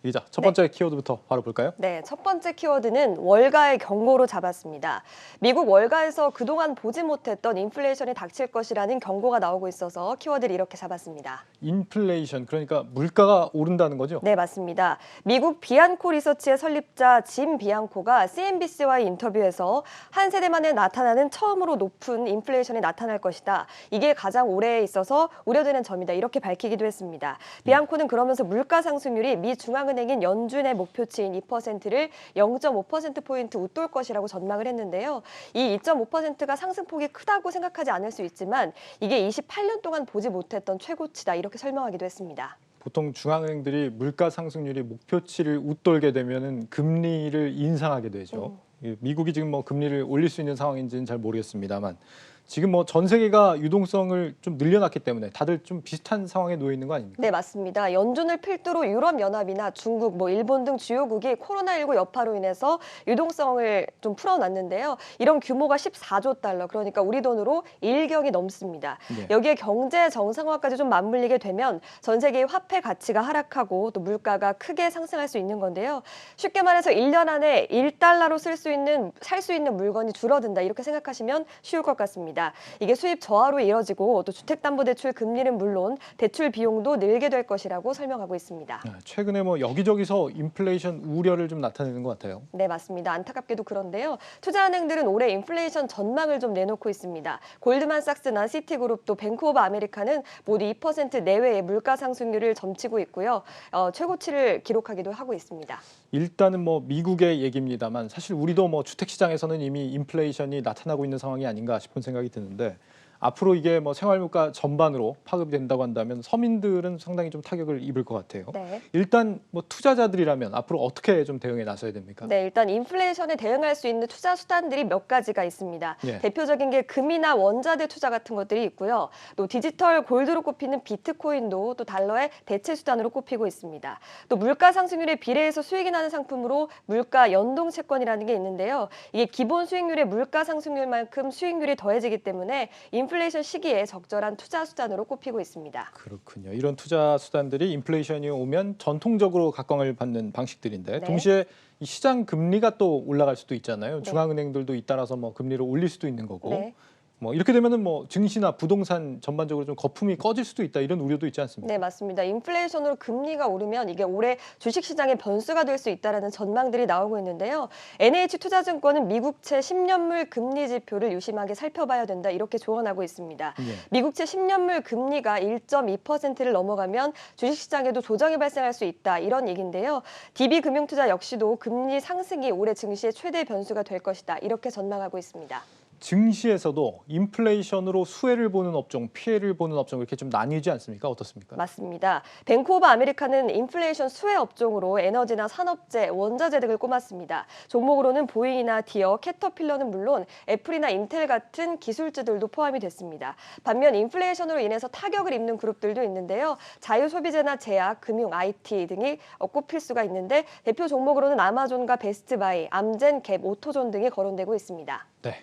기자, 첫 번째 키워드부터 바로 볼까요? 네, 첫 번째 키워드는 월가의 경고로 잡았습니다. 미국 월가에서 그동안 보지 못했던 인플레이션이 닥칠 것이라는 경고가 나오고 있어서 키워드를 이렇게 잡았습니다. 인플레이션, 그러니까 물가가 오른다는 거죠? 네, 맞습니다. 미국 비안코 리서치의 설립자 짐 비안코가 CNBC와의 인터뷰에서 한 세대 만에 나타나는 처음으로 높은 인플레이션이 나타날 것이다. 이게 가장 올해에 있어서 우려되는 점이다. 이렇게 밝히기도 했습니다. 비안코는 그러면서 물가 상승률이 미 중앙은행인 연준의 목표치인 2%를 0.5%포인트 웃돌 것이라고 전망을 했는데요. 이 2.5%가 상승폭이 크다고 생각하지 않을 수 있지만 이게 28년 동안 보지 못했던 최고치다. 이렇게 설명하기도 했습니다. 보통 중앙은행들이 물가 상승률이 목표치를 웃돌게 되면은 금리를 인상하게 되죠. 미국이 지금 뭐 금리를 올릴 수 있는 상황인지는 잘 모르겠습니다만 지금 뭐 전 세계가 유동성을 좀 늘려놨기 때문에 다들 좀 비슷한 상황에 놓여 있는 거 아닙니까? 네, 맞습니다. 연준을 필두로 유럽연합이나 중국, 일본 등 주요국이 코로나19 여파로 인해서 유동성을 좀 풀어놨는데요. 이런 규모가 14조 달러, 그러니까 우리 돈으로 1경이 넘습니다. 네. 여기에 경제 정상화까지 좀 맞물리게 되면 전 세계의 화폐 가치가 하락하고 또 물가가 크게 상승할 수 있는 건데요. 쉽게 말해서 1년 안에 1달러로 살 수 있는 물건이 줄어든다. 이렇게 생각하시면 쉬울 것 같습니다. 이게 수입 저하로 이뤄지고 또 주택담보대출 금리는 물론 대출 비용도 늘게 될 것이라고 설명하고 있습니다. 최근에 뭐 여기저기서 인플레이션 우려를 좀 나타내는 것 같아요. 네, 맞습니다. 안타깝게도 그런데요. 투자은행들은 올해 인플레이션 전망을 좀 내놓고 있습니다. 골드만삭스나 시티그룹 또 뱅크 오브 아메리카는 모두 2% 내외의 물가 상승률을 점치고 있고요. 최고치를 기록하기도 하고 있습니다. 일단은 뭐 미국의 얘기입니다만 사실 우리도 뭐 주택 시장에서는 이미 인플레이션이 나타나고 있는 상황이 아닌가 싶은 생각이 드는데 앞으로 이게 뭐 생활물가 전반으로 파급이 된다고 한다면 서민들은 상당히 좀 타격을 입을 것 같아요. 네. 일단 뭐 투자자들이라면 앞으로 어떻게 좀 대응에 나서야 됩니까? 네, 일단 인플레이션에 대응할 수 있는 투자 수단들이 몇 가지가 있습니다. 예. 대표적인 게 금이나 원자재 투자 같은 것들이 있고요. 또 디지털 골드로 꼽히는 비트코인도 또 달러의 대체 수단으로 꼽히고 있습니다. 또 물가 상승률에 비례해서 수익이 나는 상품으로 물가 연동 채권이라는 게 있는데요. 이게 기본 수익률의 물가 상승률만큼 수익률이 더해지기 때문에 인플레이션 시기에 적절한 투자 수단으로 꼽히고 있습니다. 그렇군요. 이런 투자 수단들이 인플레이션이 오면 전통적으로 각광을 받는 방식들인데 네. 동시에 이 시장 금리가 또 올라갈 수도 있잖아요. 네. 중앙은행들도 잇따라서 뭐 금리를 올릴 수도 있는 거고. 네. 뭐 이렇게 되면은 뭐 증시나 부동산 전반적으로 좀 거품이 꺼질 수도 있다 이런 우려도 있지 않습니까? 네, 맞습니다. 인플레이션으로 금리가 오르면 이게 올해 주식시장의 변수가 될 수 있다는 전망들이 나오고 있는데요. NH투자증권은 미국채 10년물 금리 지표를 유심하게 살펴봐야 된다 이렇게 조언하고 있습니다. 예. 미국채 10년물 금리가 1.2%를 넘어가면 주식시장에도 조정이 발생할 수 있다 이런 얘기인데요. DB금융투자 역시도 금리 상승이 올해 증시의 최대 변수가 될 것이다 이렇게 전망하고 있습니다. 증시에서도 인플레이션으로 수혜를 보는 업종, 피해를 보는 업종 이렇게 좀 나뉘지 않습니까? 어떻습니까? 맞습니다. 뱅크 오브 아메리카는 인플레이션 수혜 업종으로 에너지나 산업재, 원자재 등을 꼽았습니다. 종목으로는 보잉이나 디어, 캐터필러는 물론 애플이나 인텔 같은 기술주들도 포함이 됐습니다. 반면 인플레이션으로 인해서 타격을 입는 그룹들도 있는데요. 자유소비재나 제약, 금융, IT 등이 꼽힐 수가 있는데 대표 종목으로는 아마존과 베스트바이, 암젠, 갭, 오토존 등이 거론되고 있습니다. 네.